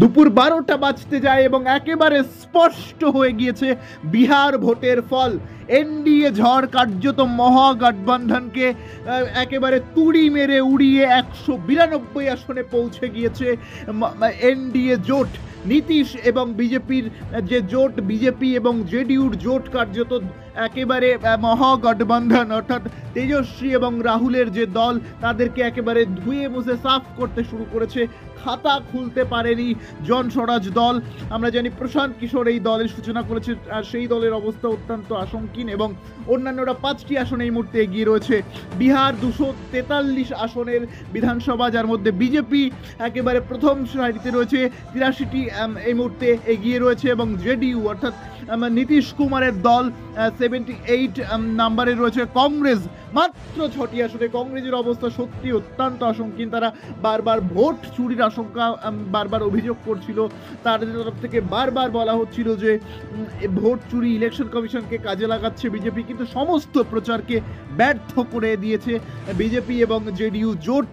দুপুর 12টা বাজতে যায় এবং একেবারে স্পষ্ট হয়ে গিয়েছে বিহার ভোটের ফল। এনডিএ ঝড় কার্যত মহাগঠবন্ধনকে একেবারে তুড়ি মেরে উড়িয়ে 192 আসনে পৌঁছে গিয়েছে এনডিএ জোট। নীতিশ এবং বিজেপির যে জোট, বিজেপি এবং জেডিইউর জোট কার্যত একেবারে মহাগঠবন্ধন অর্থাৎ তেজস্বী এবং রাহুলের যে দল, তাদেরকে একেবারে ধুয়ে মুছে সাফ করতে শুরু করেছে। খাতা খুলতে পারেনি জন স্বরাজ দল। আমরা জানি প্রশান্ত কিশোর এই দলের সূচনা করেছে, আর সেই দলের অবস্থা অত্যন্ত আশঙ্কিন এবং অন্যান্যরা 5টি আসনে এই মুহূর্তে এগিয়ে রয়েছে। বিহার 243 আসনের বিধানসভা, যার মধ্যে বিজেপি একেবারে প্রথম সারিতে রয়েছে, 83টি এই মুহূর্তে এগিয়ে রয়েছে এবং জেডিইউ অর্থাৎ নীতিশ কুমারের দল 78 নাম্বারে রয়েছে। কংগ্রেস মাত্র 6টি আসনে। কংগ্রেসের অবস্থা সত্যি অত্যন্ত আশঙ্কিন। তারা বারবার ভোট চুরির আশঙ্কা বারবার অভিযোগ করছিল। তাদের তরফ থেকে বারবার বলা হচ্ছিল যে ভোট চুরি ইলেকশন কমিশনকে কাজে লাগাচ্ছে বিজেপি, কিন্তু সমস্ত প্রচারকে ব্যর্থ করে দিয়েছে বিজেপি এবং জেডিইউ জোট।